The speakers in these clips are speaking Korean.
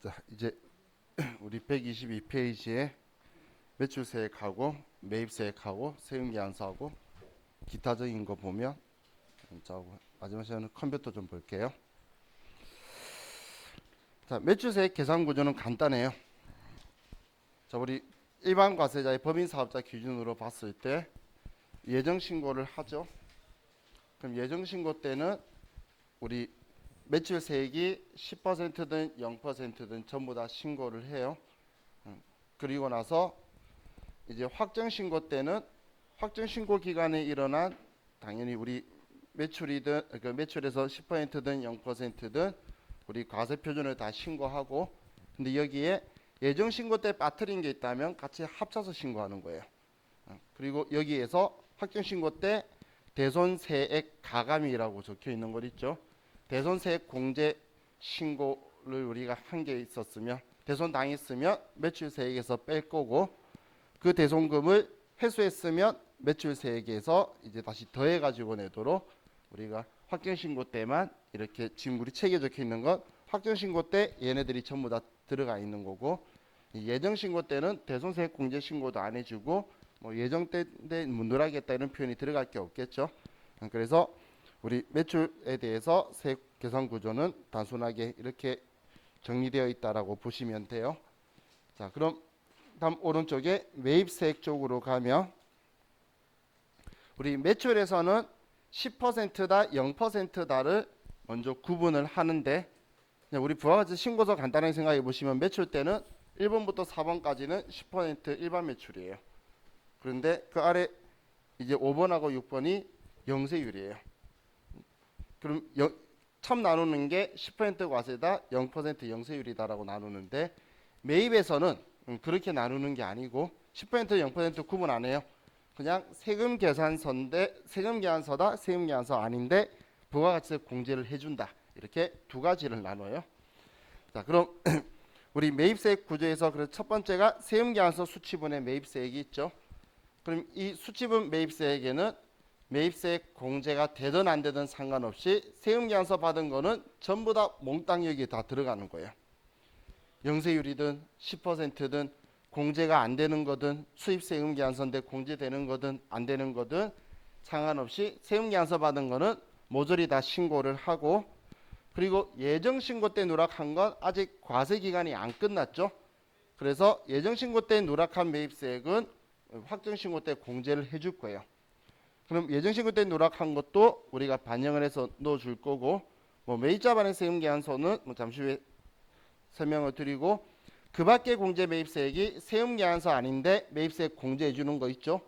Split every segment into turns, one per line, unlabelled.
자, 이제 우리 122페이지에 매출세액하고 매입세액하고 세금계산서하고 기타적인 거 보면 자, 마지막 시간은 컴퓨터 좀 볼게요. 자, 매출세액 계산 구조는 간단해요. 자, 우리 일반 과세자의 법인 사업자 기준으로 봤을 때 예정 신고를 하죠. 그럼 예정 신고 때는 우리 매출세액이 10%든 0%든 전부 다 신고를 해요. 그리고 나서 이제 확정 신고 때는 확정 신고 기간에 일어난 당연히 우리 매출이든 그 매출에서 10%든 0%든 우리 과세 표준을 다 신고하고, 근데 여기에 예정 신고 때 빠뜨린 게 있다면 같이 합쳐서 신고하는 거예요. 그리고 여기에서 확정 신고 때 대손세액 가감이라고 적혀 있는 거 있죠. 대손세액 공제 신고를 우리가 한 게 있었으면 대손 당했으면 매출세액에서 뺄 거고, 그 대손금을 회수했으면 매출세액에서 이제 다시 더해 가지고 내도록 우리가 확정신고 때만 이렇게 지금 우리 책에 적혀 있는 건 확정신고 때 얘네들이 전부 다 들어가 있는 거고, 예정신고 때는 대손세액 공제 신고도 안 해주고 뭐 예정 때인데 무늘하겠다 이런 표현이 들어갈 게 없겠죠. 그래서 우리 매출에 대해서 세액 계산 구조는 단순하게 이렇게 정리되어 있다라고 보시면 돼요. 자, 그럼 다음 오른쪽에 매입세액 쪽으로 가면 우리 매출에서는 10%다 0%다를 먼저 구분을 하는데, 우리 부가가치 신고서 간단하게 생각해 보시면 매출 때는 1번부터 4번까지는 10% 일반 매출이에요. 그런데 그 아래 이제 5번하고 6번이 영세율이에요. 그럼 처음 나누는 게 10% 과세다 0% 영세율이다라고 나누는데, 매입에서는 그렇게 나누는 게 아니고 10% 0% 구분 안 해요. 그냥 세금 계산서인데 세금 계산서다 세금 계산서 아닌데 부가가치세 공제를 해준다, 이렇게 두 가지를 나눠요. 자, 그럼 우리 매입세액 구조에서 그래서 첫 번째가 세금 계산서 수취분의 매입세액이 있죠. 그럼 이 수취분 매입세액에는 매입세액 공제가 되든 안 되든 상관없이 세금 계산서 받은 거는 전부 다 몽땅 여기에 다 들어가는 거예요. 영세율이든 10%든 공제가 안 되는 거든 수입세금 계산서인데 공제되는 거든 안 되는 거든 상관없이 세금 계산서 받은 거는 모조리 다 신고를 하고, 그리고 예정 신고 때 누락한 건 아직 과세 기간이 안 끝났죠. 그래서 예정 신고 때 누락한 매입세액은 확정 신고 때 공제를 해줄 거예요. 그럼 예정 신고 때 누락한 것도 우리가 반영을 해서 넣어줄 거고, 뭐 매입자 반의 세금 계산서는 뭐 잠시 후에 설명을 드리고, 그 밖에 공제 매입세액이 세금 계산서 아닌데 매입세액 공제해 주는 거 있죠.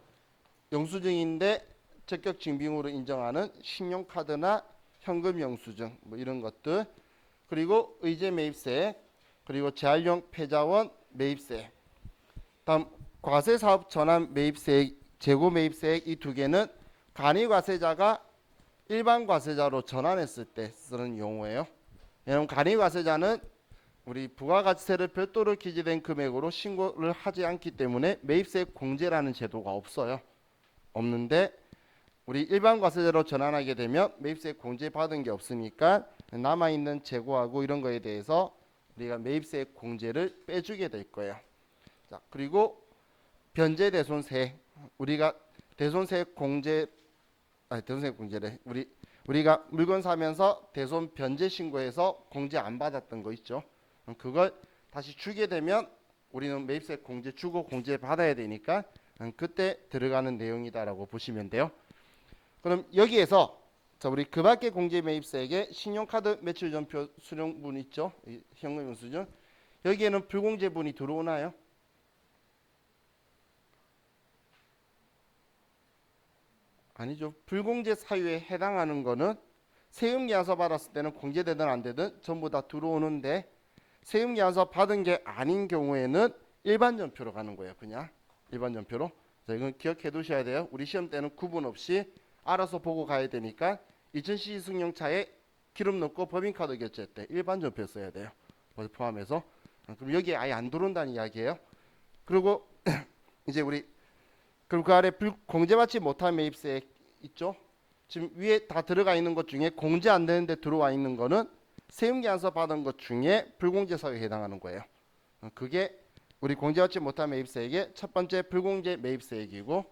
영수증인데 적격 증빙으로 인정하는 신용카드나 현금 영수증 뭐 이런 것들, 그리고 의제 매입세액, 그리고 재활용 폐자원 매입세액, 다음 과세사업 전환 매입세액, 재고 매입세액, 이 두 개는 간이과세자가 일반 과세자로 전환했을 때 쓰는 용어예요. 왜냐하면 간이과세자는 우리 부가가치세를 별도로 기재된 금액으로 신고를 하지 않기 때문에 매입세액 공제라는 제도가 없어요. 없는데 우리 일반 과세자로 전환하게 되면 매입세액 공제 받은 게 없으니까 남아있는 재고하고 이런 거에 대해서 우리가 매입세액 공제를 빼주게 될 거예요. 자, 그리고 변제 대손세, 우리가 대손세액 공제 대손세액 공제래. 우리가 물건 사면서 대손 변제 신고해서 공제 안 받았던 거 있죠. 그걸 다시 주게 되면 우리는 매입세액 공제 주고 공제 받아야 되니까 그때 들어가는 내용이다라고 보시면 돼요. 그럼 여기에서 자, 우리 그 밖에 공제 매입세액에 신용카드 매출전표 수령분 있죠. 현금 영수증, 여기에는 불공제분이 들어오나요? 아니죠. 불공제 사유에 해당하는 거는 세금 계산서 받았을 때는 공제되든 안 되든 전부 다 들어오는데, 세금 계산서 받은 게 아닌 경우에는 일반 전표로 가는 거예요. 그냥 일반 전표로. 자, 이건 기억해 두셔야 돼요. 우리 시험 때는 구분 없이 알아서 보고 가야 되니까 2000cc 승용차에 기름 넣고 법인카드 결제할 때 일반 전표 써야 돼요. 포함해서. 그럼 여기에 아예 안 들어온다는 이야기예요. 그리고 이제 우리 그럼 그 아래 공제받지 못한 매입세액 있죠. 지금 위에 다 들어가 있는 것 중에 공제 안 되는데 들어와 있는 거는 세금계산서 받은 것 중에 불공제 사유에 해당하는 거예요. 그게 우리 공제받지 못한 매입세액의 첫 번째 불공제 매입세액이고,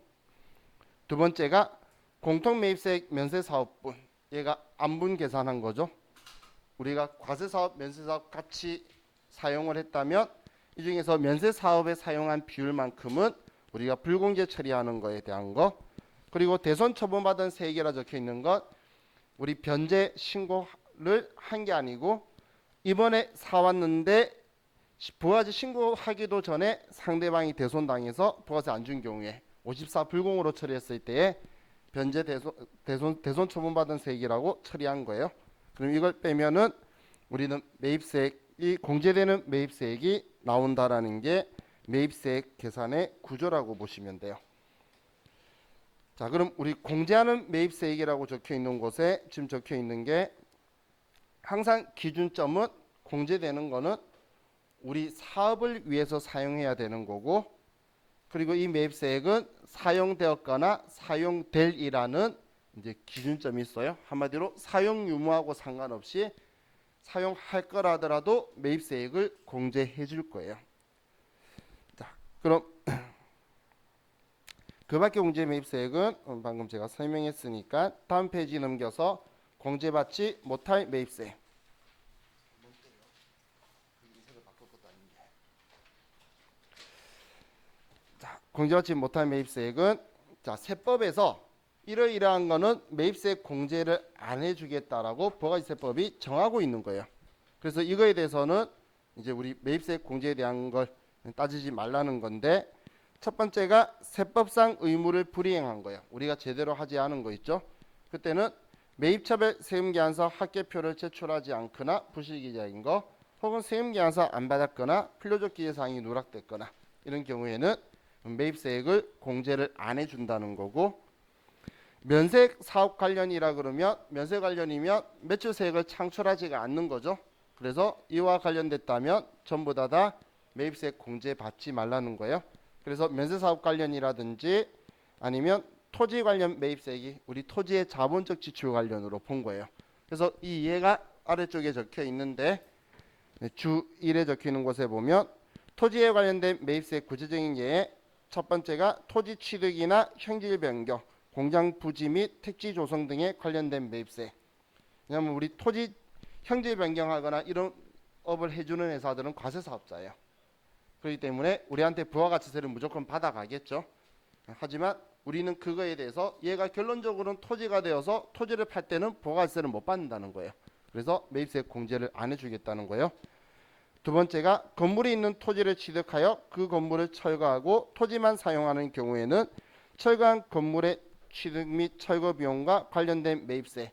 두 번째가 공통매입세액 면세사업분, 얘가 안분 계산한 거죠. 우리가 과세사업, 면세사업 같이 사용을 했다면 이 중에서 면세사업에 사용한 비율만큼은 우리가 불공제 처리하는 거에 대한 거, 그리고 대손 처분받은 세액이라 적혀 있는 것, 우리 변제 신고를 한 게 아니고 이번에 사왔는데 부가세 신고하기도 전에 상대방이 대손당해서 부가세 안 준 경우에 54 불공으로 처리했을 때에 변제 대손 처분받은 세액이라고 처리한 거예요. 그럼 이걸 빼면은 우리는 매입세액이 공제되는 매입세액이 나온다라는 게 매입세액 계산의 구조라고 보시면 돼요. 자, 그럼 우리 공제하는 매입세액이라고 적혀 있는 곳에 지금 적혀 있는 게 항상 기준점은 공제되는 거는 우리 사업을 위해서 사용해야 되는 거고, 그리고 이 매입세액은 사용되었거나 사용될이라는 이제 기준점이 있어요. 한마디로 사용 유무하고 상관없이 사용할 거라더라도 매입세액을 공제해 줄 거예요. 자, 그럼 그 밖에 공제 매입세액은 방금 제가 설명했으니까 다음 페이지 넘겨서 공제받지 못할 매입세액. 자, 공제받지 못할 매입세액은 자, 세법에서 이러이러한 거는 매입세액 공제를 안 해주겠다라고 부가세법이 정하고 있는 거예요. 그래서 이거에 대해서는 이제 우리 매입세액 공제에 대한 걸 따지지 말라는 건데, 첫 번째가 세법상 의무를 불이행한 거예요. 우리가 제대로 하지 않은 거 있죠. 그때는 매입차별 세금계산서 합계표를 제출하지 않거나 부실기재인 거, 혹은 세금계산서 안 받았거나 필요적 기재사항이 누락됐거나 이런 경우에는 매입세액을 공제를 안 해준다는 거고, 면세 사업 관련이라 그러면 면세 관련이면 매출세액을 창출하지가 않는 거죠. 그래서 이와 관련됐다면 전부 다 매입세액 공제 받지 말라는 거예요. 그래서 면세사업 관련이라든지 아니면 토지 관련 매입세액이 우리 토지의 자본적 지출 관련으로 본 거예요. 그래서 이 예가 아래쪽에 적혀 있는데 주 1에 적혀 있는 곳에 보면 토지에 관련된 매입세액 구체적인 예에 첫 번째가 토지 취득이나 형질 변경, 공장 부지 및 택지 조성 등에 관련된 매입세. 왜냐하면 우리 토지 형질 변경하거나 이런 업을 해주는 회사들은 과세사업자예요. 그렇기 때문에 우리한테 부가가치세를 무조건 받아가겠죠. 하지만 우리는 그거에 대해서 얘가 결론적으로는 토지가 되어서 토지를 팔 때는 부가가치세를 못 받는다는 거예요. 그래서 매입세액 공제를 안 해주겠다는 거예요. 두 번째가 건물이 있는 토지를 취득하여 그 건물을 철거하고 토지만 사용하는 경우에는 철거한 건물의 취득 및 철거 비용과 관련된 매입세,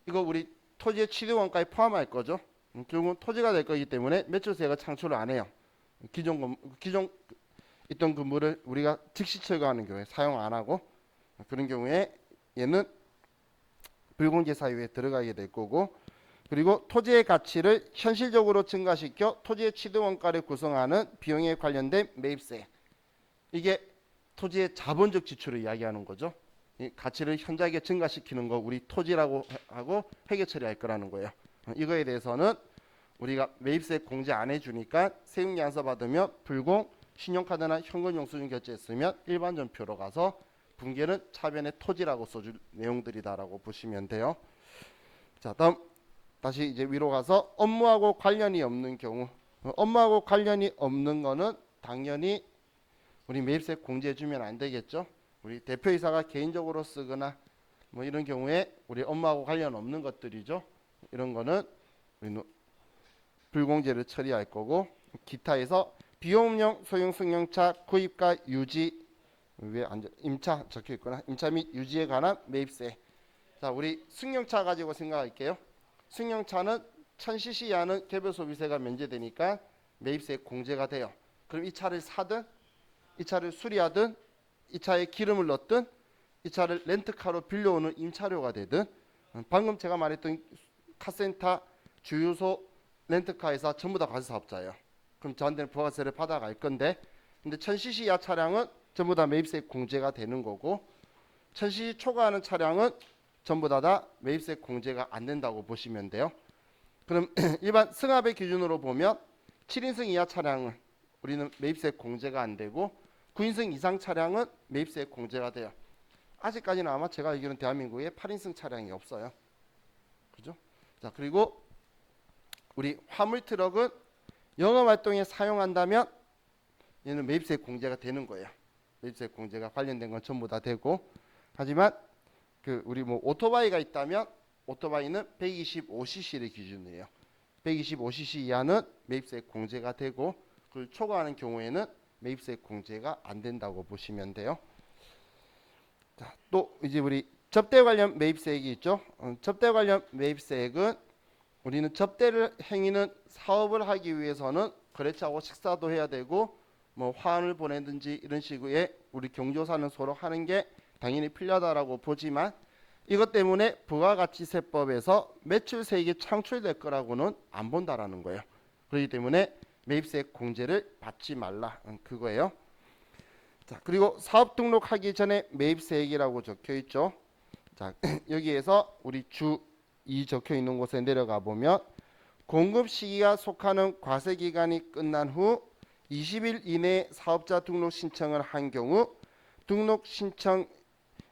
이거 우리 토지의 취득원가에 포함할 거죠. 결국은 토지가 될 거기 때문에 매출세가 창출을 안 해요. 기존 있던 건물을 우리가 즉시 철거하는 경우에 사용 안 하고, 그런 경우에 얘는 불공제 사유에 들어가게 될 거고, 그리고 토지의 가치를 현실적으로 증가시켜 토지의 취득원가를 구성하는 비용에 관련된 매입세, 이게 토지의 자본적 지출을 이야기하는 거죠. 이 가치를 현저하게 증가시키는 거 우리 토지라고 하고 회계 처리할 거라는 거예요. 이거에 대해서는 우리가 매입세액 공제 안 해주니까 세금계산서 받으면 불공, 신용카드나 현금 영수증 결제했으면 일반 전표로 가서 분기는 차변에 토지라고 써줄 내용들이다라고 보시면 돼요. 자, 다음 다시 이제 위로 가서 업무하고 관련이 없는 경우, 업무하고 관련이 없는 거는 당연히 우리 매입세액 공제해주면 안 되겠죠. 우리 대표이사가 개인적으로 쓰거나 뭐 이런 경우에 우리 업무하고 관련 없는 것들이죠. 이런 거는 우리 불공제를 처리할 거고, 기타에서 비용용 소형 승용차 구입과 유지, 위에 임차 적혀 있거나 임차 및 유지에 관한 매입세. 자, 우리 승용차 가지고 생각할게요. 승용차는 1000cc 이하는 개별 소비세가 면제되니까 매입세액 공제가 돼요. 그럼 이 차를 사든 이 차를 수리하든 이 차에 기름을 넣든 이 차를 렌트카로 빌려오는 임차료가 되든, 방금 제가 말했던 카센터, 주유소, 렌트카 회사 전부 다 과세사업자예요. 그럼 저한테는 부가세를 받아갈 건데, 근데 1000cc 이하 차량은 전부 다 매입세액 공제가 되는 거고, 1000cc 초과하는 차량은 전부 다 매입세액 공제가 안 된다고 보시면 돼요. 그럼 일반 승합의 기준으로 보면 7인승 이하 차량은 우리는 매입세 공제가 안 되고 9인승 이상 차량은 매입세 공제가 돼요. 아직까지는 아마 제가 알기로는 대한민국에 8인승 차량이 없어요. 그죠? 자, 그리고 우리 화물 트럭은 영업 활동에 사용한다면 얘는 매입세 공제가 되는 거예요. 매입세 공제가 관련된 건 전부 다 되고, 하지만 그 우리 뭐 오토바이가 있다면 오토바이는 125cc를 기준이에요. 125cc 이하는 매입세 공제가 되고, 그걸 초과하는 경우에는 매입세 공제가 안 된다고 보시면 돼요. 자, 또 이제 우리 접대 관련 매입세액이 있죠. 접대 관련 매입세액은 우리는 접대를 행위는 사업을 하기 위해서는 거래처하고 식사도 해야 되고 뭐 화환을 보내든지 이런 식의 우리 경조사는 서로 하는 게 당연히 필요하다라고 보지만 이것 때문에 부가가치세법에서 매출세액이 창출될 거라고는 안 본다라는 거예요. 그렇기 때문에 매입세 공제를 받지 말라 그거예요. 자, 그리고 사업 등록하기 전에 매입세액이라고 적혀 있죠. 자, 여기에서 우리 주 2 적혀 있는 곳에 내려가 보면 공급 시기가 속하는 과세 기간이 끝난 후 20일 이내에 사업자 등록 신청을 한 경우 등록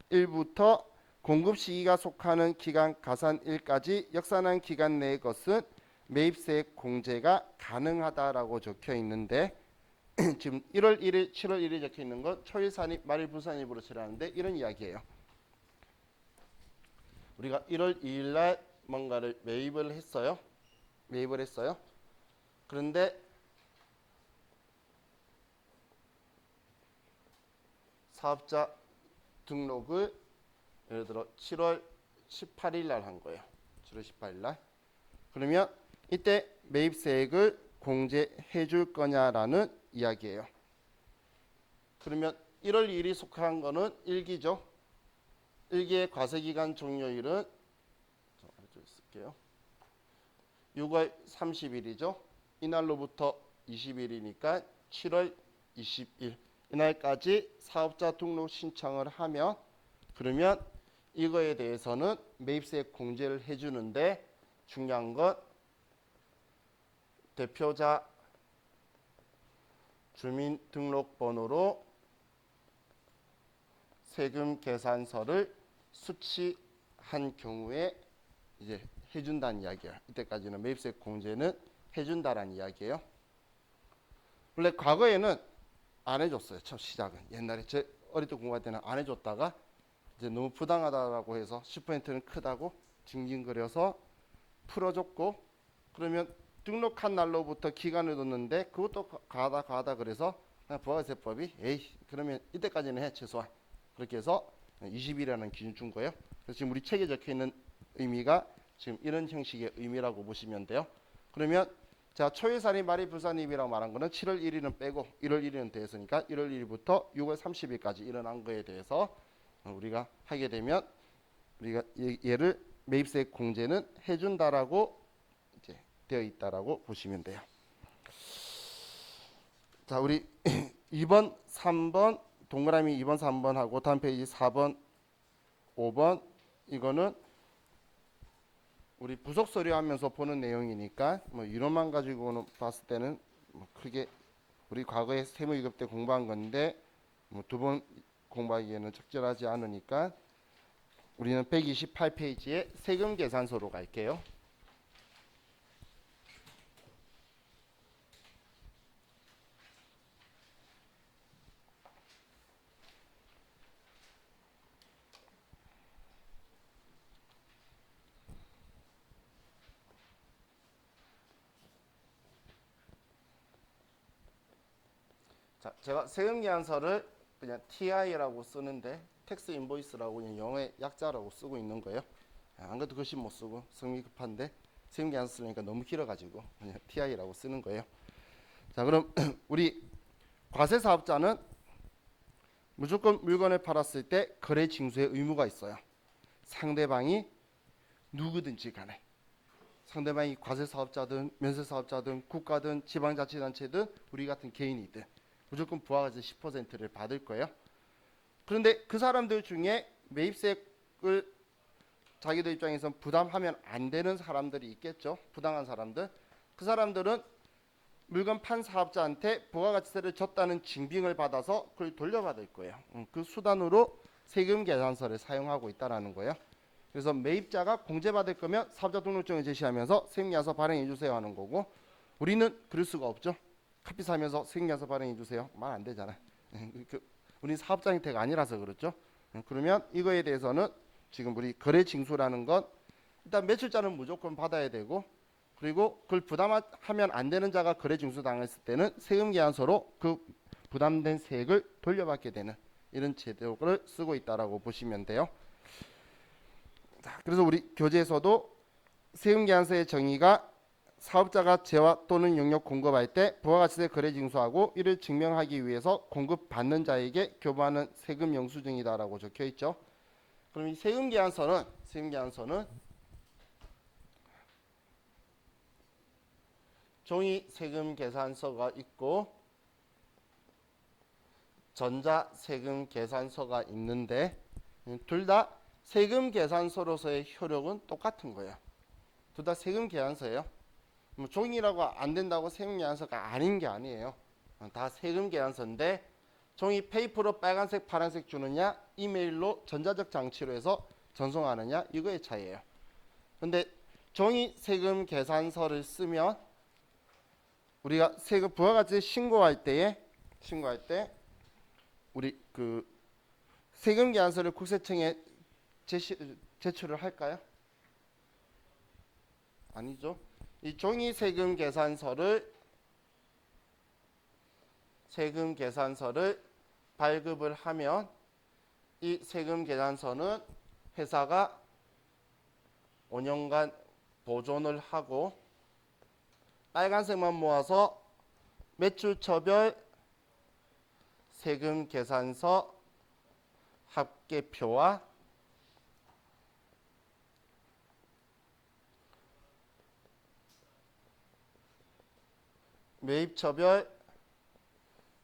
신청일부터 공급 시기가 속하는 기간 가산일까지 역산한 기간 내의 것은 매입세 공제가 가능하다라고 적혀 있는데 지금 1월 1일, 7월 1일 적혀 있는 건 초일산입, 말일 불산입으로 처리하는데 이런 이야기예요. 우리가 1월 2일 날 뭔가를 매입을 했어요. 그런데 사업자 등록을 예를 들어 7월 18일 날 한 거예요. 7월 18일 날. 그러면 이때 매입세액을 공제해 줄 거냐라는 이야기예요. 그러면 1월 2일이 속한 거는 1기죠. 1기의 과세기간 종료일은 6월 30일이죠. 이날로부터 20일이니까 7월 20일 이날까지 사업자 등록 신청을 하면 그러면 이거에 대해서는 매입세 공제를 해주는데 중요한 건 대표자 주민등록번호로 세금 계산서를 수취한 경우에 이제 해준다는 이야기예요. 이때까지는 매입세 공제는 해준다라는 이야기예요. 원래 과거에는 안 해줬어요. 첫 시작은 옛날에 제 어릴 때 공부할 때는 안 해줬다가 이제 너무 부당하다라고 해서 10%는 크다고 징징거려서 풀어줬고 그러면 등록한 날로부터 기간을 뒀는데 그것도 가다 그래서 그냥 부가세법이 에이 그러면 이때까지는 해 최소한 그렇게 해서 20일이라는 기준 준 거예요. 그래서 지금 우리 책에 적혀 있는 의미가 지금 이런 형식의 의미라고 보시면 돼요. 그러면 자 초일산입 말일 불산입이라고 말한 거는 7월 1일은 빼고 1월 1일은 대해서니까 1월 1일부터 6월 30일까지 일어난 거에 대해서 우리가 하게 되면 우리가 얘를 매입세 공제는 해준다라고 이제 되어 있다라고 보시면 돼요. 자 우리 2번, 3번 동그라미 2번, 3번 하고 다음 페이지 4번, 5번 이거는 우리 부속 서류 하면서 보는 내용이니까 뭐 이론만 가지고는 봤을 때는 뭐 크게 우리 과거에 세무 2급 때 공부한 건데 뭐 두 번 공부하기에는 적절하지 않으니까 우리는 128페이지에 세금 계산서로 갈게요. 자, 제가 세금 계산서를 그냥 TI라고 쓰는데 텍스 인보이스라고 그냥 영어의 약자라고 쓰고 있는 거예요. 안 그래도 글씨 못 쓰고 성미 급한데 세금 계산서 쓰니까 너무 길어가지고 그냥 TI라고 쓰는 거예요. 자, 그럼 우리 과세 사업자는 무조건 물건을 팔았을 때 거래 징수의 의무가 있어요. 상대방이 누구든지 간에 상대방이 과세 사업자든 면세 사업자든 국가든 지방자치단체든 우리 같은 개인이든 무조건 부가가치 10%를 받을 거예요. 그런데 그 사람들 중에 매입세액을 자기들 입장에선 부담하면 안 되는 사람들이 있겠죠. 부당한 사람들. 그 사람들은 물건 판 사업자한테 부가가치세를 줬다는 증빙을 받아서 그걸 돌려받을 거예요. 그 수단으로 세금 계산서를 사용하고 있다라는 거예요. 그래서 매입자가 공제받을 거면 사업자 등록증을 제시하면서 세금계산서 발행해 주세요 하는 거고, 우리는 그럴 수가 없죠. 커피 사면서 세금계산서 발행해 주세요. 말 안 되잖아요. 우리는 사업자 형태가 아니라서 그렇죠. 그러면 이거에 대해서는 지금 우리 거래징수라는 건 일단 매출자는 무조건 받아야 되고, 그리고 그걸 부담하면 안 되는 자가 거래징수 당했을 때는 세금계산서로 그 부담된 세액을 돌려받게 되는 이런 제도를 쓰고 있다라고 보시면 돼요. 자, 그래서 우리 교재에서도 세금계산서의 정의가 사업자가 재화 또는 용역 공급할 때 부가가치세 거래징수하고 이를 증명하기 위해서 공급받는 자에게 교부하는 세금 영수증이다라고 적혀 있죠. 그럼 이 세금계산서는 종이 세금계산서가 있고 전자 세금계산서가 있는데, 둘 다 세금계산서로서의 효력은 똑같은 거예요. 둘 다 세금계산서예요. 뭐 종이라고 안 된다고 세금계산서가 아닌 게 아니에요. 다 세금계산서인데 종이 페이퍼로 빨간색 파란색 주느냐, 이메일로 전자적 장치로 해서 전송하느냐, 이거의 차이예요. 근데 종이 세금계산서를 쓰면 우리가 세금 부가가치 신고할 때 우리 그 세금계산서를 국세청에 제출을 할까요? 아니죠. 이 종이 세금계산서를 발급을 하면 이 세금계산서는 회사가 5년간 보존을 하고 빨간색만 모아서 매출처별 세금계산서 합계표와 매입처별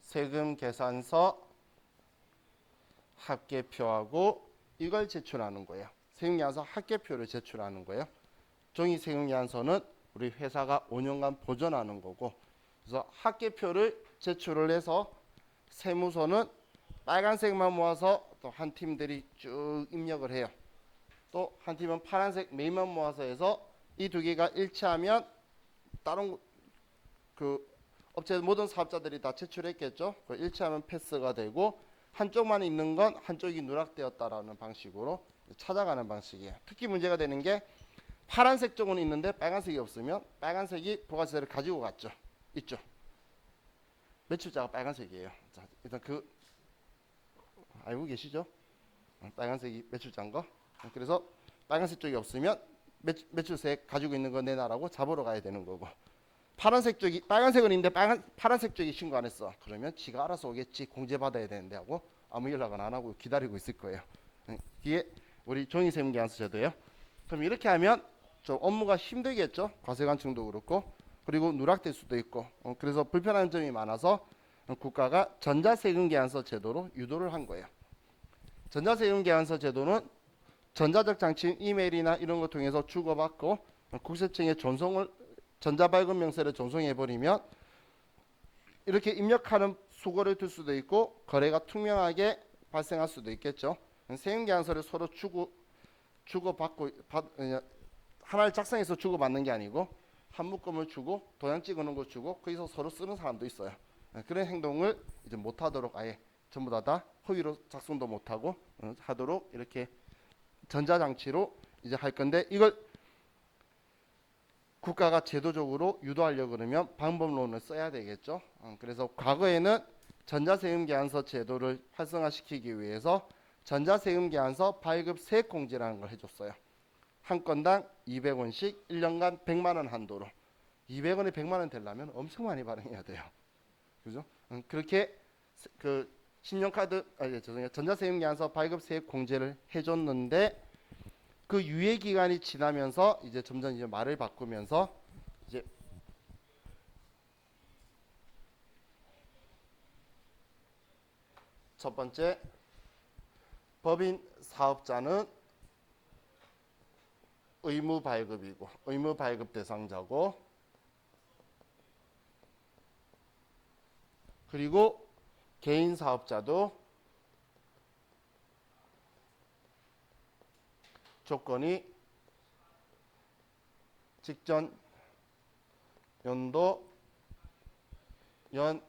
세금계산서 합계표하고 이걸 제출하는 거예요. 세금계산서 합계표를 제출하는 거예요. 종이 세금계산서는 우리 회사가 5년간 보존하는 거고, 그래서 합계표를 제출을 해서 세무서는 빨간색만 모아서 또 한 팀들이 쭉 입력을 해요. 또 한 팀은 파란색 매입만 모아서 해서 이 두 개가 일치하면 다른 그 업체 모든 사업자들이 다 제출했겠죠. 그 일치하면 패스가 되고, 한쪽만 있는 건 한쪽이 누락되었다라는 방식으로 찾아가는 방식이에요. 특히 문제가 되는 게 파란색 쪽은 있는데 빨간색이 없으면 빨간색이 부가세를 가지고 갔죠. 있죠. 매출자가 빨간색이에요. 자, 일단 그 알고 계시죠? 빨간색이 매출자인 거. 그래서 빨간색 쪽이 없으면 매출세 가지고 있는 거 내놔라고 잡으러 가야 되는 거고, 파란색 쪽이 빨간색은 있는데 파란색 쪽이 신고 안 했어. 그러면 지가 알아서 오겠지. 공제 받아야 되는데 하고 아무 연락은 안 하고 기다리고 있을 거예요. 이게 우리 종이 세금계산서 제도예요. 그럼 이렇게 하면 좀 업무가 힘들겠죠. 과세관청도 그렇고, 그리고 누락될 수도 있고, 그래서 불편한 점이 많아서 국가가 전자세금계산서 제도로 유도를 한 거예요. 전자세금계산서 제도는 전자적 장치 이메일이나 이런 거 통해서 주고받고 국세청에 전송을 전자발급 명세를 전송해 버리면 이렇게 입력하는 수고를 둘 수도 있고 거래가 투명하게 발생할 수도 있겠죠. 세금계산서를 서로 주고받고 하나를 작성해서 주고받는 게 아니고 한 묶음을 주고 도장 찍어놓은 거 주고 거기서 서로 쓰는 사람도 있어요. 그런 행동을 이제 못하도록 아예 전부 다 허위로 작성도 못하고 하도록 이렇게 전자장치로 이제 할 건데, 이걸 국가가 제도적으로 유도하려고 그러면 방법론을 써야 되겠죠. 그래서 과거에는 전자세금계산서 제도를 활성화시키기 위해서 전자세금계산서 발급 세액공제라는 걸 해줬어요. 한 건당 200원씩 1년간 100만 원 한도로. 200원에 100만 원 되려면 엄청 많이 발행해야 돼요. 그죠? 그렇게 그 신용카드 전자세금계산서 발급 세액공제를 해줬는데, 그 유예 기간이 지나면서 이제 점점 이제 말을 바꾸면서 이제 첫 번째, 법인 사업자는 의무 발급이고 의무 발급 대상자고 그리고 개인 사업자도 조건이 직전 연도 연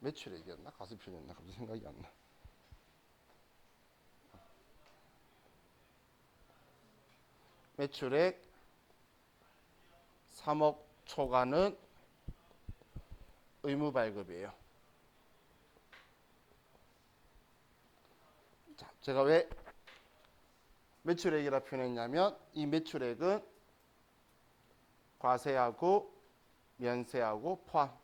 매출액이었나 가수표였나 갑자기 생각이 안 나. 매출액 3억 초과는 의무 발급이에요. 자, 제가 왜 매출액이라 표현했냐면 이 매출액은 과세하고 면세하고 포함.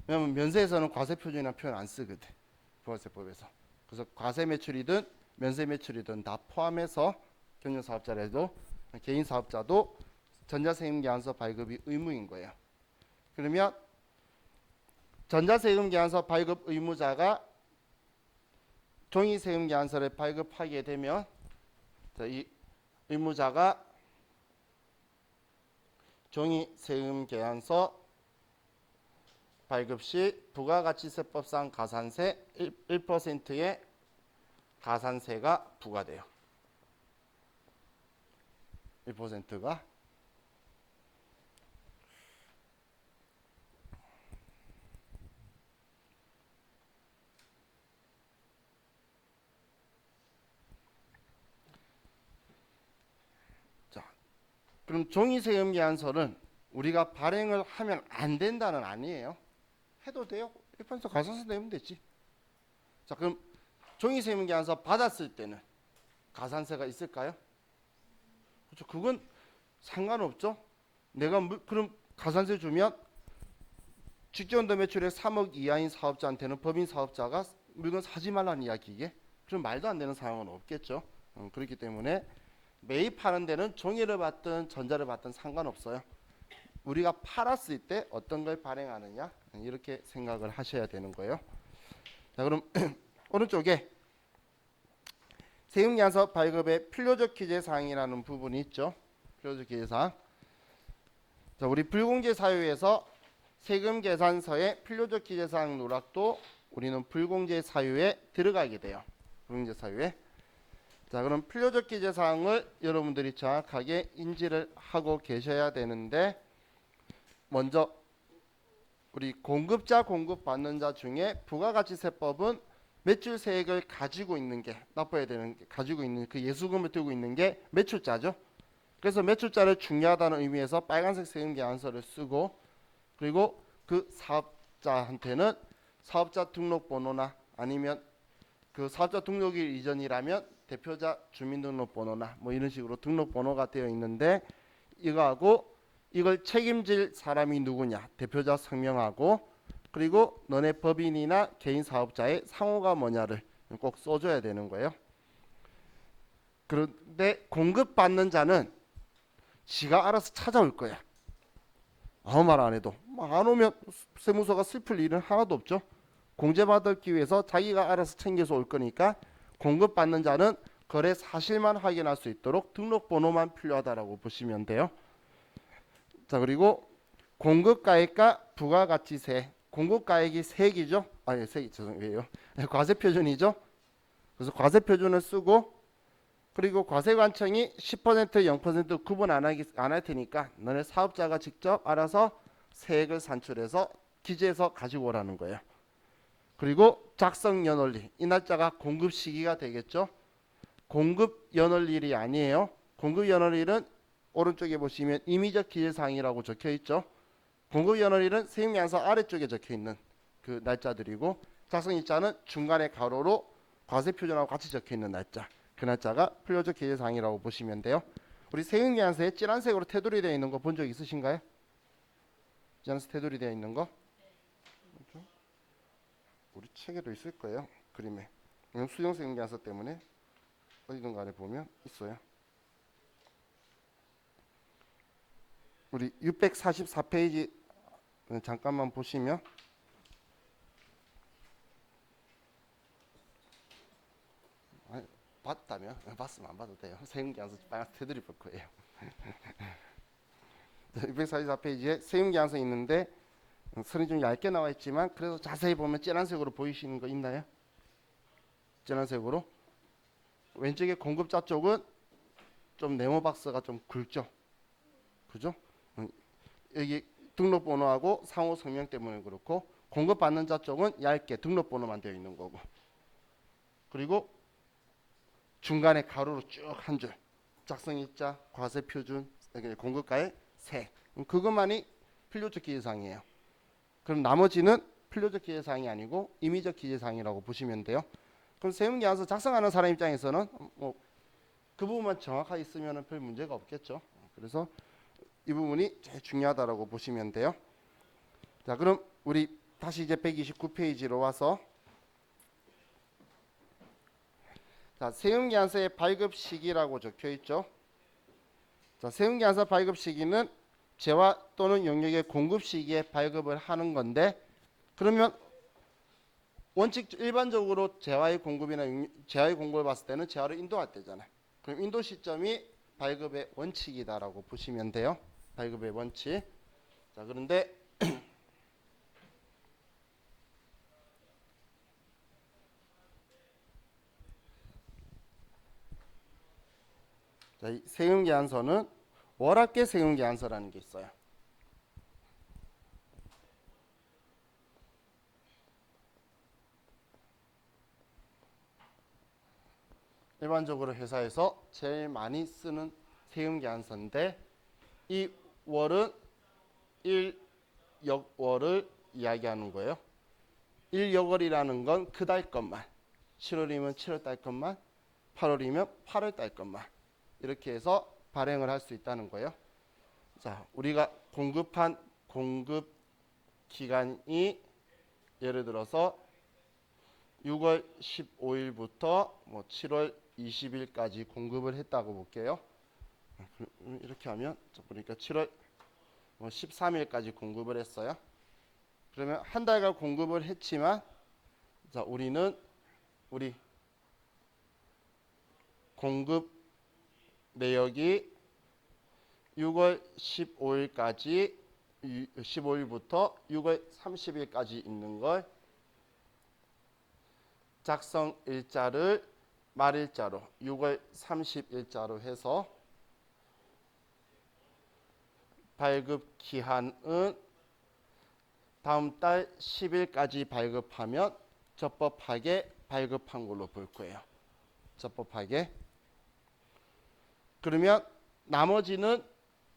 왜냐면 면세에서는 과세 표준이나 표현 안 쓰거든. 부가세법에서. 그래서 과세 매출이든 면세 매출이든 다 포함해서 경영사업자라도 개인 사업자도 전자세금계산서 발급이 의무인 거예요. 그러면 전자세금계산서 발급 의무자가 종이세금계산서를 발급하게 되면 이 의무자가 종이세금계산서 발급 시 부가가치세법상 가산세 1%의 가산세가 부과돼요. 1%가 그럼 종이세금계산서는 우리가 발행을 하면 안 된다는 아니에요. 해도 돼요. 1% 가산세 내면 되지. 자, 그럼 종이세금계산서 받았을 때는 가산세가 있을까요? 그렇죠. 그건 상관없죠. 내가 그럼 가산세 주면 직전도 매출액 3억 이하인 사업자한테는 법인 사업자가 물건 사지 말라는 이야기게. 그럼 말도 안 되는 상황은 없겠죠. 그렇기 때문에 매입하는 데는 종이를 받든 전자를 받든 상관없어요. 우리가 팔았을 때 어떤 걸 발행하느냐 이렇게 생각을 하셔야 되는 거예요. 자, 그럼 오른쪽에 세금계산서 발급의 필요적 기재사항이라는 부분이 있죠. 필요적 기재사항. 자, 우리 불공제 사유에서 세금계산서의 필요적 기재사항 누락도 우리는 불공제 사유에 들어가게 돼요. 불공제 사유에. 자, 그럼 필요적 기재사항을 여러분들이 정확하게 인지를 하고 계셔야 되는데 먼저 우리 공급자 공급받는 자 중에 부가가치세법은 매출세액을 가지고 있는 게 납부해야 되는 게 가지고 있는 그 예수금을 들고 있는 게 매출자죠. 그래서 매출자를 중요하다는 의미에서 빨간색 세금계산서를 쓰고 그리고 그 사업자한테는 사업자 등록번호나 아니면 그 사업자 등록일 이전이라면 대표자 주민등록번호나 뭐 이런 식으로 등록번호가 되어 있는데 이거하고 이걸 책임질 사람이 누구냐 대표자 성명하고 그리고 너네 법인이나 개인 사업자의 상호가 뭐냐를 꼭 써줘야 되는 거예요. 그런데 공급받는 자는 지가 알아서 찾아올 거야. 아무 말 안 해도 안 오면 세무서가 슬플 일은 하나도 없죠. 공제받기 위해서 자기가 알아서 챙겨서 올 거니까 공급받는 자는 거래 사실만 확인할 수 있도록 등록번호만 필요하다라고 보시면 돼요. 자, 그리고 공급가액과 부가가치세. 공급가액이 세액이죠. 아니 세액 죄송해요. 과세표준이죠. 그래서 과세표준을 쓰고 그리고 과세관청이 10% 0% 구분 안 할 테니까 너네 사업자가 직접 알아서 세액을 산출해서 기재해서 가지고 오라는 거예요. 그리고 작성 연월일 이 날짜가 공급 시기가 되겠죠. 공급 연월일이 아니에요. 공급 연월일은 오른쪽에 보시면 임의적 기재사항이라고 적혀 있죠. 공급 연월일은 세금계산서 아래쪽에 적혀 있는 그 날짜들이고 작성일자는 중간에 가로로 과세표준하고 같이 적혀 있는 날짜. 그 날짜가 필요적 기재사항이라고 보시면 돼요. 우리 세금계산서에 진한색으로 테두리 되어 있는 거 본 적 있으신가요? 진한색 테두리 되어 있는 거? 우리 책에도 있을 거예요. 그림에. 수정 세금계산서 때문에 어디든 간에 보면 있어요. 우리 644페이지 잠깐만 보시면 봤다면 봤으면 안 봐도 돼요. 세운계약서 빨간 테두리 볼 거예요. 244페이지에 세운계약서 있는데 선이 좀 얇게 나와 있지만 그래도 자세히 보면 진한색으로 보이시는 거 있나요? 진한색으로 왼쪽에 공급자 쪽은 좀 네모 박스가 좀 굵죠. 그죠? 여기 등록번호하고 상호 성명 때문에 그렇고 공급받는 자 쪽은 얇게 등록번호만 되어 있는 거고 그리고 중간에 가로로 쭉 한 줄 작성일자, 과세표준, 공급가의 세 그것만이 필요적 기재사항이에요. 그럼 나머지는 필요적 기재사항이 아니고 임의적 기재사항이라고 보시면 돼요. 그럼 세운계약서 작성하는 사람 입장에서는 뭐 그 부분만 정확하게 쓰면 별 문제가 없겠죠. 그래서 이 부분이 제일 중요하다고 보시면 돼요. 자, 그럼 우리 다시 이제 129페이지로 와서 자, 세운계약서의 발급 시기라고 적혀 있죠. 자, 세운계약서 발급 시기는 재화 또는 용역의 공급 시기에 발급을 하는 건데 그러면 원칙 일반적으로 재화의 공급이나 재화의 공급을 봤을 때는 재화를 인도할 때잖아요. 그럼 인도 시점이 발급의 원칙이다라고 보시면 돼요. 발급의 원칙. 자, 그런데 자, 이 세운계약서는 월합계 세운계약서라는 게 있어요. 일반적으로 회사에서 제일 많이 쓰는 세운계약서인데 이 월은 1역월을 이야기하는 거예요. 1역월이라는 건 그 달 것만 7월이면 7월 달 것만 8월이면 8월 달 것만 이렇게 해서 발행을 할 수 있다는 거예요. 자, 우리가 공급한 공급 기간이 예를 들어서 6월 15일부터 뭐 7월 20일까지 공급을 했다고 볼게요. 이렇게 하면 보니까 7월 13일까지 공급을 했어요. 그러면 한 달간 공급을 했지만 자, 우리는 우리 공급 내역이 6월 15일까지 15일부터 6월 30일까지 있는 걸 작성 일자를 말일자로 6월 30일자로 해서 발급 기한은 다음 달 10일까지 발급하면 적법하게 발급한 걸로 볼 거예요. 적법하게. 그러면 나머지는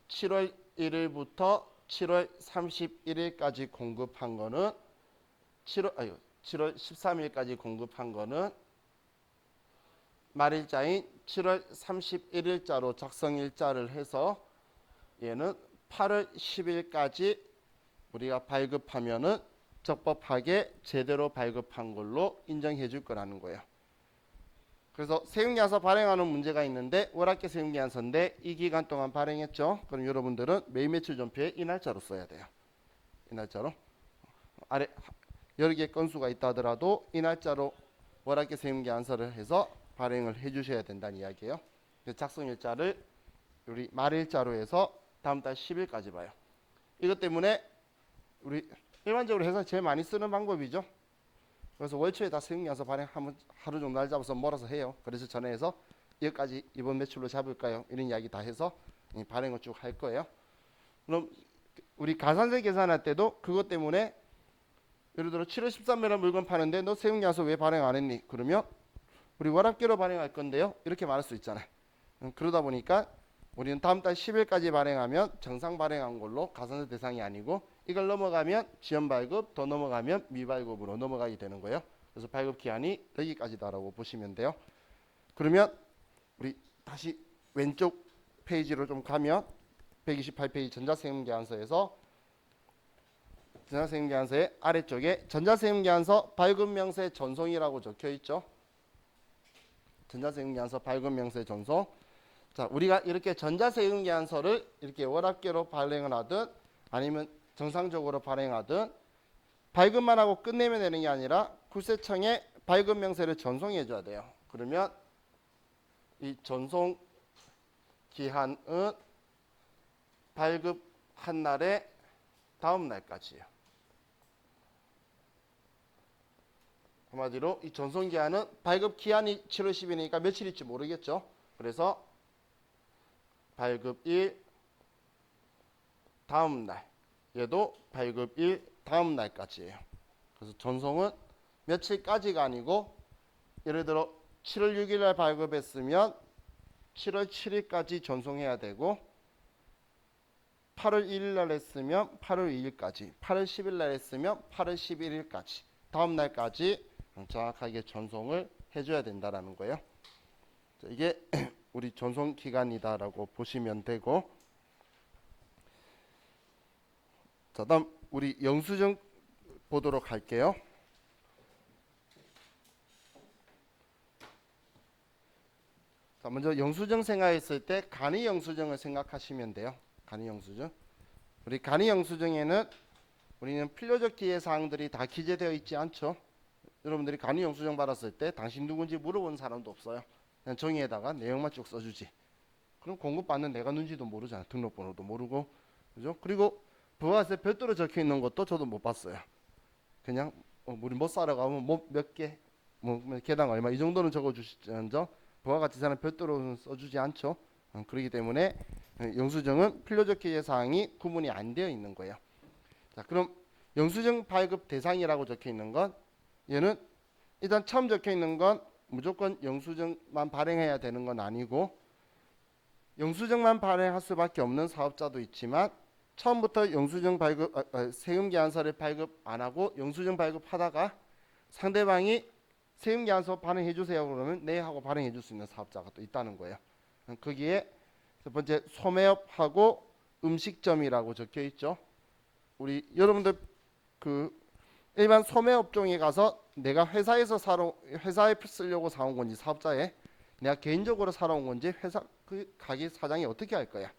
7월 1일부터 7월 31일까지 공급한 거는 7월 13일까지 공급한 거는 말일자인 7월 31일자로 작성일자를 해서 얘는 8월 10일까지 우리가 발급하면은 적법하게 제대로 발급한 걸로 인정해 줄 거라는 거예요. 그래서 세운계약서 발행하는 문제가 있는데 월합계 세운계약서인데 이 기간 동안 발행했죠. 그럼 여러분들은 매일 매출 전표에 이 날짜로 써야 돼요. 이 날짜로 아래 여러 개 건수가 있다 하더라도 이 날짜로 월합계 세운계약서를 해서 발행을 해주셔야 된다는 이야기예요. 작성일자를 우리 말일자로 해서 다음 달 10일까지 봐요. 이것 때문에 우리 일반적으로 회사 제일 많이 쓰는 방법이죠. 그래서 월초에 다 세운계약서 발행하면 하루 정도 날 잡아서 몰아서 해요. 그래서 전화해서 여기까지 이번 매출로 잡을까요? 이런 이야기 다 해서 발행을 쭉 할 거예요. 그럼 우리 가산세 계산할 때도 그것 때문에 예를 들어 7월 13일에 물건 파는데 너 세운계약서 왜 발행 안 했니? 그러면 우리 월합계로 발행할 건데요. 이렇게 말할 수 있잖아요. 그러다 보니까 우리는 다음 달 10일까지 발행하면 정상 발행한 걸로 가산세 대상이 아니고 이걸 넘어가면 지연 발급, 더 넘어가면 미발급으로 넘어가게 되는 거예요. 그래서 발급 기한이 여기까지다라고 보시면 돼요. 그러면 우리 다시 왼쪽 페이지로 좀 가면 128페이지 전자세금계약서에서 전자세금계약서의 아래쪽에 전자세금계약서 발급명세 전송이라고 적혀 있죠. 전자세금계약서 발급명세 전송. 자, 우리가 이렇게 전자세금계약서를 이렇게 월합계로 발행을 하든 아니면 정상적으로 발행하든 발급만 하고 끝내면 되는 게 아니라 국세청에 발급명세를 전송해 줘야 돼요. 그러면 이 전송 기한은 발급한 날의 다음 날까지예요. 한마디로 이 전송 기한은 발급 기한이 7월 10일이니까 며칠일지 모르겠죠. 그래서 발급일 다음 날, 얘도 발급일 다음 날까지예요. 그래서 전송은 며칠까지가 아니고 예를 들어 7월 6일 날 발급했으면 7월 7일까지 전송해야 되고 8월 1일 날 했으면 8월 2일까지, 8월 10일 날 했으면 8월 11일까지 다음 날까지 정확하게 전송을 해줘야 된다라는 거예요. 자, 이게 우리 전송 기간이다라고 보시면 되고, 자, 다음 우리 영수증 보도록 할게요. 자, 먼저 영수증 생각했을 때 간이 영수증을 생각하시면 돼요. 간이 영수증. 우리 간이 영수증에는 우리는 필요적 기재 사항들이 다 기재되어 있지 않죠. 여러분들이 간이 영수증 받았을 때 당신 누군지 물어본 사람도 없어요. 그냥 종이에다가 내용만 쭉 써주지. 그럼 공급받는 내가 누군지도 모르잖아. 등록번호도 모르고, 그죠? 그리고 부가세 별도로 적혀 있는 것도 저도 못 봤어요. 그냥 우리 뭐 사러 가면 뭐 몇 개, 뭐 개당 얼마 이 정도는 적어주시죠. 부가가치세는 별도로 써주지 않죠. 그렇기 때문에 영수증은 필요적 기재 사항이 구분이 안 되어 있는 거예요. 자, 그럼 영수증 발급 대상이라고 적혀 있는 건 얘는 일단 처음 적혀 있는 건 무조건 영수증만 발행해야 되는 건 아니고 영수증만 발행할 수밖에 없는 사업자도 있지만 처음부터 영수증 발급 세금계산서를 발급 안 하고 영수증 발급하다가 상대방이 세금계산서 발행해 주세요 그러면 네 하고 발행해 줄 수 있는 사업자가 또 있다는 거예요. 거기에 첫 번째 소매업하고 음식점이라고 적혀 있죠. 우리 여러분들 그 일반 소매 업종에 가서 내가 회사에 쓰려고 사온 건지 사업자에 내가 개인적으로 사러 온 건지 회사 그 가게 사장이 어떻게 할 거야.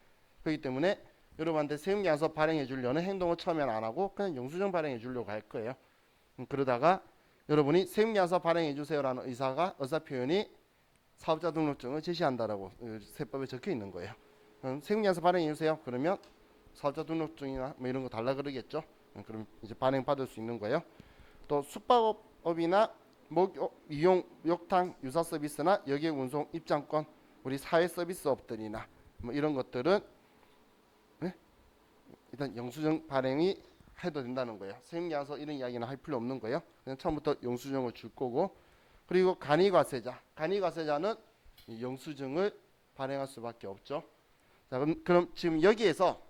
그렇기 때문에 여러분한테 세금계산서 발행해 주려는 행동을 처음에는 안 하고 그냥 영수증 발행해 주려고 할 거예요. 그러다가 여러분이 세금계산서 발행해 주세요라는 의사 표현이 사업자 등록증을 제시한다라고 세법에 적혀 있는 거예요. 세금계산서 발행해 주세요. 그러면 사업자 등록증이나 뭐 이런 거 달라 그러겠죠. 그럼 이제 발행 받을 수 있는 거예요. 또 숙박업이나 이용, 욕탕, 유사 서비스나 여객 운송, 입장권, 우리 사회 서비스업들이나 뭐 이런 것들은 네? 일단 영수증 발행이 해도 된다는 거예요. 세금계산서 이런 이야기는 할 필요 없는 거예요. 그냥 처음부터 영수증을 줄 거고, 그리고 간이과세자는 영수증을 발행할 수밖에 없죠. 자, 그럼 지금 여기에서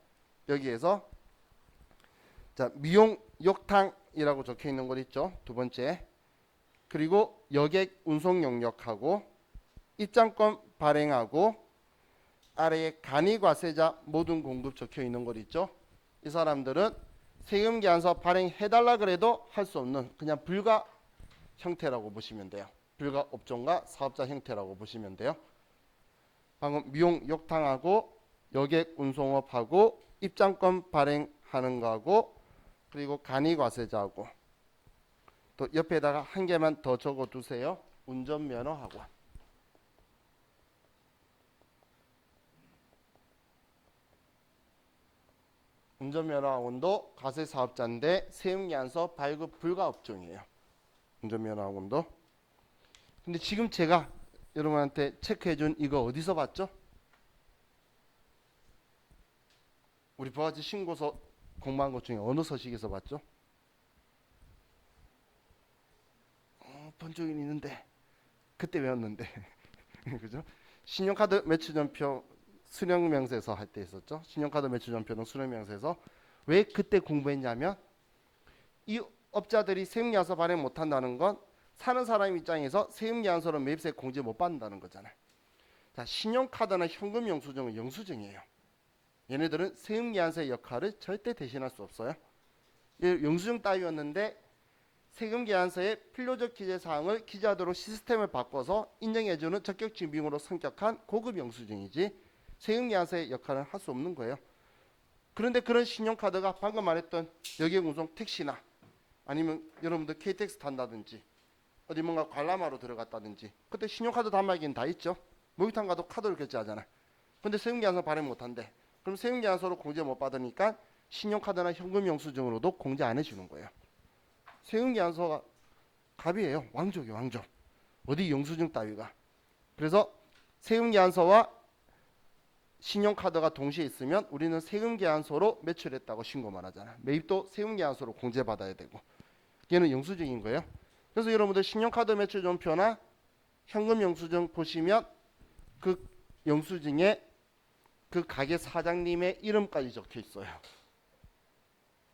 자, 미용 욕탕이라고 적혀 있는 것 있죠. 두 번째. 그리고 여객 운송 용역하고 입장권 발행하고 아래에 간이과세자 모든 공급 적혀 있는 것 있죠. 이 사람들은 세금계산서 발행해달라 그래도 할 수 없는 그냥 불가 형태라고 보시면 돼요. 불가 업종과 사업자 형태라고 보시면 돼요. 방금 미용 욕탕하고 여객 운송업하고 입장권 발행하는 거하고 그리고 간이과세자하고 또 옆에다가 한 개만 더 적어 두세요. 운전면허학원. 운전면허학원도 과세사업자인데 세금계산서 발급 불가 업종이에요. 운전면허학원도. 근데 지금 제가 여러분한테 체크해준 이거 어디서 봤죠? 우리 부가세 신고서 공부한 것 중에 어느 서식에서 봤죠? 본 적이 있는데 그때 외웠는데 그죠? 신용카드 매출전표 수령명세서 할 때 있었죠. 신용카드 매출전표는 수령명세서 왜 그때 공부했냐면 이 업자들이 세금계산서 발행 못한다는 건 사는 사람 입장에서 세금계산서로 매입세 공제 못 받는다는 거잖아요. 자, 신용카드나 현금 영수증은 영수증이에요. 얘네들은 세금계산서의 역할을 절대 대신할 수 없어요. 영수증 따위였는데 세금계산서의 필요적 기재사항을 기재하도록 시스템을 바꿔서 인정해주는 적격증빙으로 성격한 고급 영수증이지 세금계산서의 역할을 할 수 없는 거예요. 그런데 그런 신용카드가 방금 말했던 여객운송 택시나 아니면 여러분들 KTX 탄다든지 어디 뭔가 관람하러 들어갔다든지 그때 신용카드 단말기는 다 있죠. 목욕탕 가도 카드를 결제하잖아. 근데 세금계산서 발행 못한대. 그럼 세금계산서로 공제 못 받으니까 신용카드나 현금 영수증으로도 공제 안 해주는 거예요. 세금계산서가 갑이에요. 왕족이에요. 왕족. 어디 영수증 따위가. 그래서 세금계산서와 신용카드가 동시에 있으면 우리는 세금계산서로 매출했다고 신고만 하잖아. 매입도 세금계산서로 공제받아야 되고. 얘는 영수증인 거예요. 그래서 여러분들 신용카드 매출전표나 현금 영수증 보시면 그 영수증에 그 가게 사장님의 이름까지 적혀 있어요.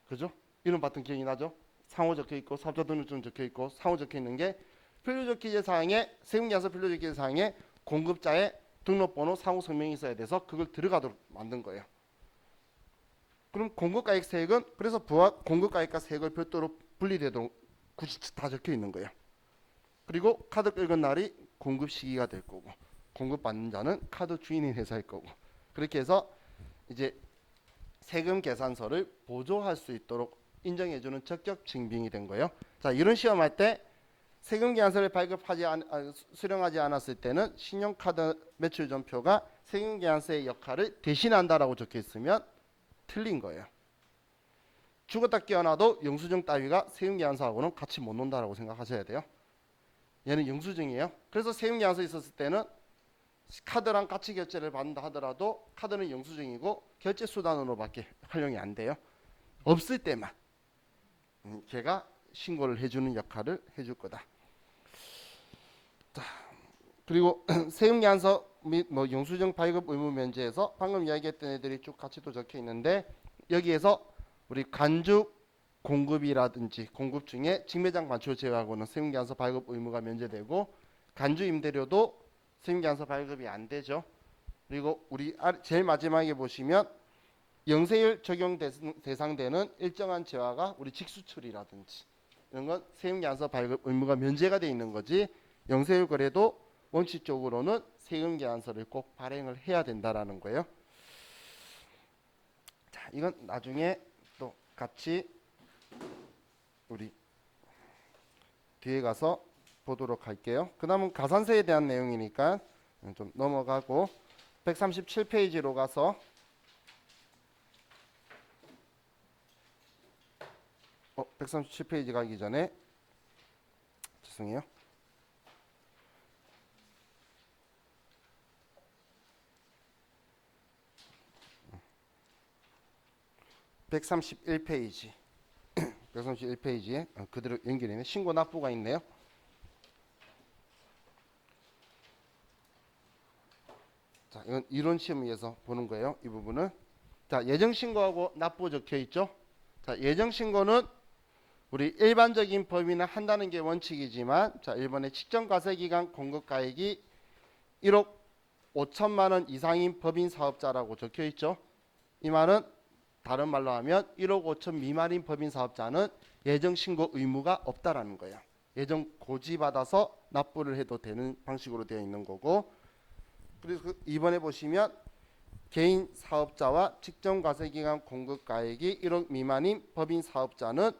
그죠? 이름 봤던 기억이 나죠? 상호 적혀 있고 사업자 등록증 적혀 있고 상호 적혀 있는 게 필요적 기재사항에 세금계산서 필요적 기재사항에 공급자의 등록번호 상호 성명이 있어야 돼서 그걸 들어가도록 만든 거예요. 그럼 공급가액 세액은 그래서 부하 공급가액과 세액을 별도로 분리되도록 굳이 다 적혀 있는 거예요. 그리고 카드 끌건 날이 공급 시기가 될 거고 공급받는 자는 카드 주인인 회사일 거고 그렇게 해서 이제 세금 계산서를 보조할 수 있도록 인정해주는 적격 증빙이 된 거예요. 자, 이런 시험할 때 세금 계산서를 수령하지 않았을 때는 신용카드 매출전표가 세금 계산서의 역할을 대신한다라고 적혀 있으면 틀린 거예요. 죽었다 깨어나도 영수증 따위가 세금 계산서하고는 같이 못 논다라고 생각하셔야 돼요. 얘는 영수증이에요. 그래서 세금 계산서 있었을 때는 카드랑 같이 결제를 받는다 하더라도 카드는 영수증이고 결제 수단으로밖에 활용이 안 돼요. 없을 때만 걔가 신고를 해주는 역할을 해줄 거다. 자, 그리고 세금계산서 및 영수증 발급 의무 면제에서 방금 이야기했던 애들이 쭉 같이 또 적혀 있는데 여기에서 우리 간주 공급이라든지 공급 중에 직매장 반출 제외하고는 세금계산서 발급 의무가 면제되고 간주 임대료도 세금계산서 발급이 안 되죠. 그리고 우리 제일 마지막에 보시면 영세율 적용 대상되는 일정한 재화가 우리 직수출이라든지 이런 건 세금계산서 발급 의무가 면제가 돼 있는 거지. 영세율 거래도 원칙적으로는 세금계산서를 꼭 발행을 해야 된다라는 거예요. 자, 이건 나중에 또 같이 우리 뒤에 가서 보도록 할게요. 그 다음은 가산세에 대한 내용이니까 좀 넘어가고 137페이지로 가서 137페이지 가기 전에 죄송해요. 131페이지 131페이지에 그대로 연결되는 신고 납부가 있네요. 자, 이건 이론 시험에서 보는 거예요. 이 부분은. 자, 예정 신고하고 납부 적혀 있죠. 자, 예정 신고는 우리 일반적인 법인은 한다는 게 원칙이지만 자, 일본의 직전 과세 기간 공급 가액이 1억 5천만 원 이상인 법인 사업자라고 적혀 있죠. 이 말은 다른 말로 하면 1억 5천 미만인 법인 사업자는 예정 신고 의무가 없다라는 거예요. 예정 고지받아서 납부를 해도 되는 방식으로 되어 있는 거고 그래서 이번에 보시면 개인 사업자와 직전 과세 기간 공급 가액이 1억 미만인 법인 사업자는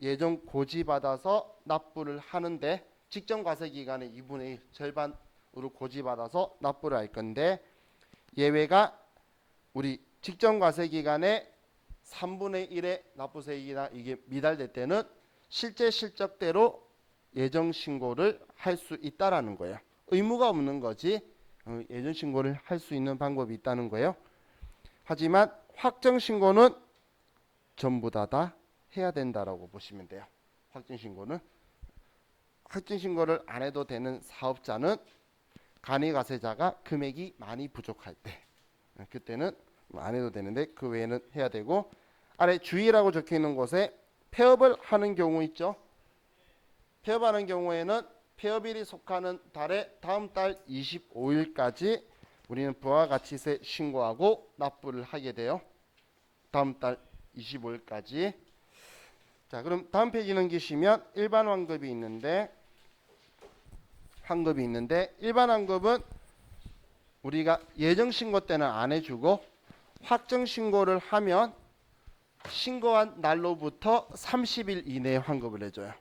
예정 고지받아서 납부를 하는데 직전 과세 기간의 2분의 1 절반으로 고지받아서 납부를 할 건데 예외가 우리 직전 과세 기간에 3분의 1의 납부세액이나 이게 미달될 때는 실제 실적대로 예정 신고를 할 수 있다라는 거예요. 의무가 없는 거지 예정 신고를 할 수 있는 방법이 있다는 거예요. 하지만 확정 신고는 전부 다 해야 된다라고 보시면 돼요. 확정 신고는 확정 신고를 안 해도 되는 사업자는 간이가세자가 금액이 많이 부족할 때 그때는 안 해도 되는데 그 외에는 해야 되고 아래 주의라고 적혀 있는 곳에 폐업을 하는 경우 있죠. 폐업하는 경우에는 폐업일이 속하는 달의 다음 달 25일까지 우리는 부가가치세 신고하고 납부를 하게 돼요. 다음 달 25일까지. 자, 그럼 다음 페이지 넘기시면 일반 환급이 있는데 일반 환급은 우리가 예정 신고 때는 안 해주고 확정 신고를 하면 신고한 날로부터 30일 이내에 환급을 해줘요.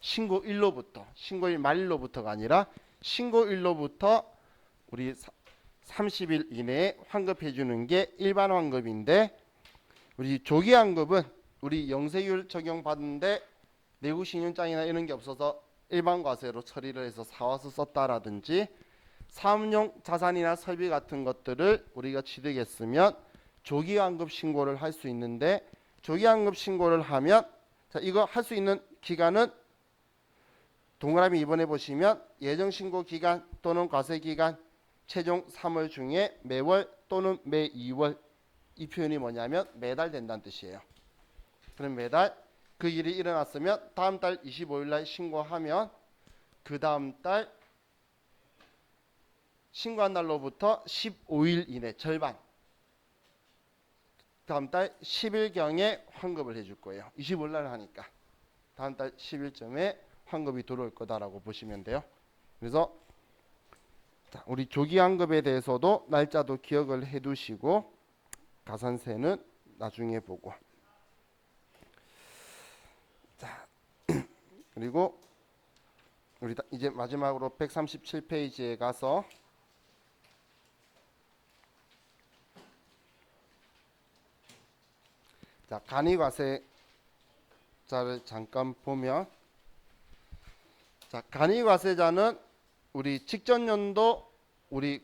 신고일로부터 신고일 말일로부터가 아니라 신고일로부터 우리 30일 이내에 환급해 주는 게 일반 환급인데, 우리 조기 환급은 우리 영세율 적용받는데 내구 신용장이나 이런 게 없어서 일반 과세로 처리를 해서 사와서 썼다라든지, 사업용 자산이나 설비 같은 것들을 우리가 취득했으면 조기 환급 신고를 할 수 있는데, 조기 환급 신고를 하면, 자, 이거 할 수 있는 기간은 동그라미 2번에 보시면 예정 신고 기간 또는 과세 기간 최종 3월 중에 매월 또는 매 2월, 이 표현이 뭐냐면 매달 된다는 뜻이에요. 그럼 매달 그 일이 일어났으면 다음 달 25일 날 신고하면 그 다음 달 신고한 날로부터 15일 이내 절반, 다음 달 10일경에 환급을 해줄 거예요. 25일 날 하니까 다음 달 10일쯤에 환급이 들어올 거다라고 보시면 돼요. 그래서 자, 우리 조기 환급에 대해서도 날짜도 기억을 해두시고 가산세는 나중에 보고. 자, 그리고 우리 이제 마지막으로 137페이지에 가서 자, 간이과세자를 잠깐 보면, 자, 간이과세자는 우리 직전년도 우리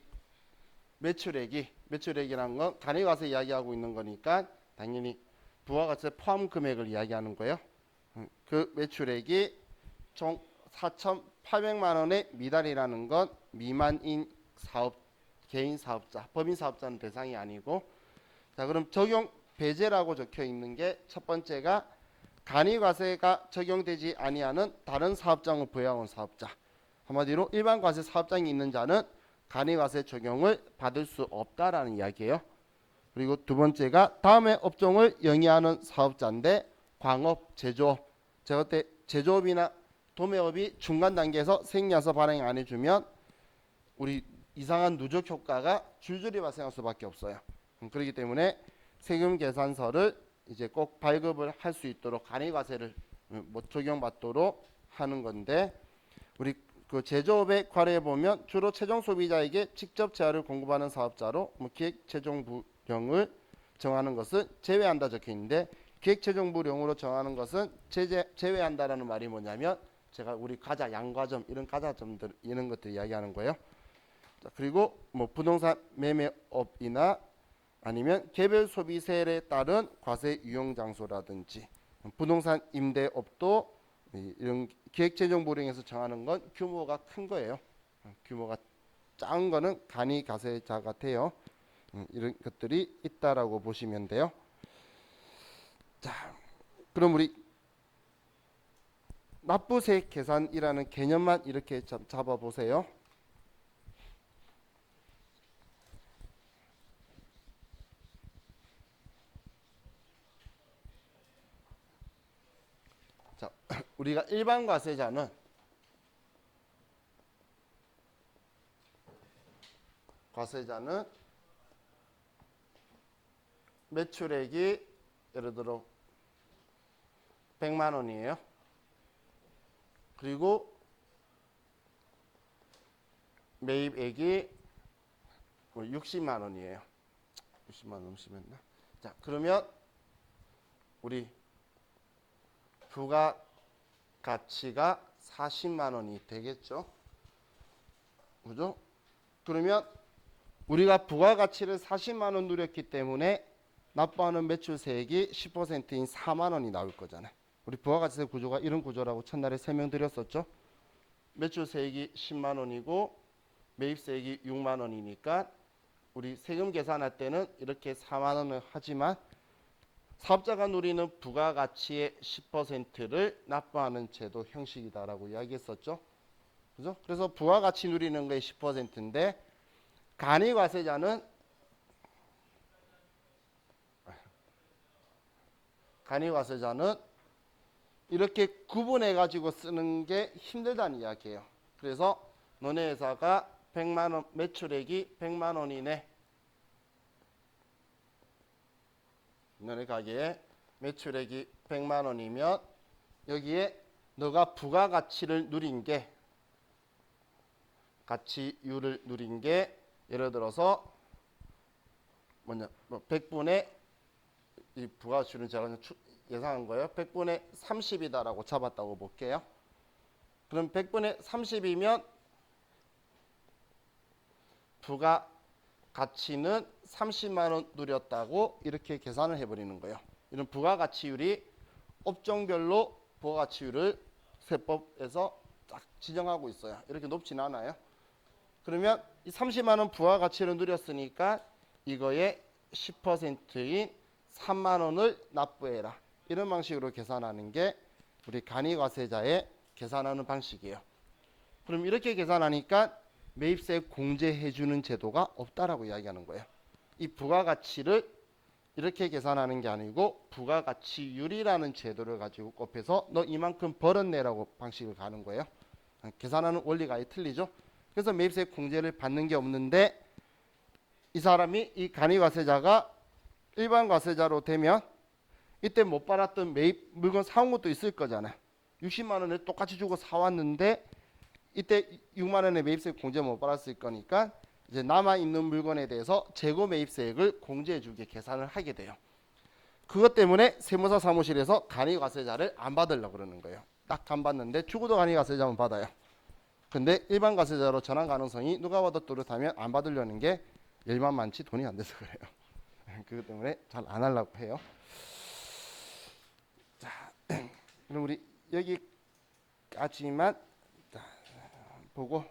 매출액이란 건 간이과세 이야기하고 있는 거니까 당연히 부가가세 포함 금액을 이야기하는 거예요. 그 매출액이 총 4,800만 원에 미달이라는 건 미만인 사업, 개인 사업자, 법인 사업자는 대상이 아니고, 자, 그럼 적용 배제라고 적혀 있는 게 첫 번째가 간이과세가 적용되지 아니하는 다른 사업장을 부여한 사업자, 한마디로 일반 과세 사업장이 있는 자는 간이과세 적용을 받을 수 없다라는 이야기예요. 그리고 두 번째가 다음의 업종을 영위하는 사업자인데 광업, 제조업, 제가 그때 제조업이나 도매업이 중간 단계에서 생리나서 발행 안 해주면 우리 이상한 누적 효과가 줄줄이 발생할 수밖에 없어요. 그렇기 때문에 세금 계산서를 이제 꼭 발급을 할 수 있도록 간이과세를 적용받도록 하는 건데, 우리 그 제조업의 과례에 보면 주로 최종 소비자에게 직접 재화를 공급하는 사업자로 기획 최종부령을 정하는 것은 제외한다 적혀 있는데, 기획 최종부령으로 정하는 것은 제외한다라는 말이 뭐냐면 제가 우리 과자, 양과점 이런 과자점들 이런 것들 이야기하는 거예요. 자, 그리고 뭐 부동산 매매업이나 아니면 개별 소비세에 따른 과세 유용 장소라든지 부동산 임대업도 이런 기획재정부령에서 정하는 건 규모가 큰 거예요. 규모가 작은 거는 간이과세자 같아요. 이런 것들이 있다라고 보시면 돼요. 자, 그럼 우리 납부세 계산이라는 개념만 이렇게 잡아보세요. 자, 우리가 일반 과세자는 매출액이 예를 들어 100만 원이에요. 그리고 매입액이 60만 원이에요. 60만 원 넘으시면. 자, 그러면 우리 부가가치가 40만 원이 되겠죠. 그죠? 그러면 우리가 부가가치를 40만 원 누렸기 때문에 납부하는 매출세액이 10%인 4만 원이 나올 거잖아요. 우리 부가가치세 구조가 이런 구조라고 첫날에 설명드렸었죠. 매출세액이 10만 원이고 매입세액이 6만 원이니까 우리 세금 계산할 때는 이렇게 4만 원을 하지만 사업자가 누리는 부가가치의 10%를 납부하는 제도 형식이다라고 이야기했었죠. 그죠? 그래서 부가가치 누리는 거의 10%인데 간이과세자는 이렇게 구분해 가지고 쓰는 게 힘들다는 이야기예요. 그래서 너네 회사가 100만 원 매출액이 100만 원이네. 너네 가게에 매출액이 100만 원이면 여기에 너가 부가가치를 누린 게 가치율을 누린 게 예를 들어서 뭐냐, 100분의 이 부가가치율은 제가 그냥 예상한 거예요. 100분의 30이다라고 잡았다고 볼게요. 그럼 100분의 30이면 부가가치는 30만 원 누렸다고 이렇게 계산을 해버리는 거예요. 이런 부가가치율이 업종별로 부가가치율을 세법에서 딱 지정하고 있어요. 이렇게 높지는 않아요. 그러면 이 30만 원 부가가치를 누렸으니까 이거의 10%인 3만 원을 납부해라. 이런 방식으로 계산하는 게 우리 간이과세자의 계산하는 방식이에요. 그럼 이렇게 계산하니까 매입세 공제해주는 제도가 없다라고 이야기하는 거예요. 이 부가가치를 이렇게 계산하는 게 아니고 부가가치율이라는 제도를 가지고 곱해서 너 이만큼 벌었네라고 방식을 가는 거예요. 계산하는 원리가 아예 틀리죠. 그래서 매입세 공제를 받는 게 없는데 이 사람이 이 간이과세자가 일반 과세자로 되면 이때 못 받았던 매입 물건 사온 것도 있을 거잖아. 60만 원을 똑같이 주고 사왔는데 이때 6만 원의 매입세 공제 못 받았을 거니까 이제 남아 있는 물건에 대해서 재고 매입세액을 공제해 주게 계산을 하게 돼요. 그것 때문에 세무사 사무실에서 간이과세자를 안 받으려고 그러는 거예요. 딱 안 받는데 죽어도 간이과세자만 받아요. 근데 일반 과세자로 전환 가능성이 누가 봐도 뚜렷하면 안 받으려는 게 일만 많지 돈이 안 돼서 그래요. 그것 때문에 잘 안 하려고 해요. 자, 그럼 우리 여기까지만 보고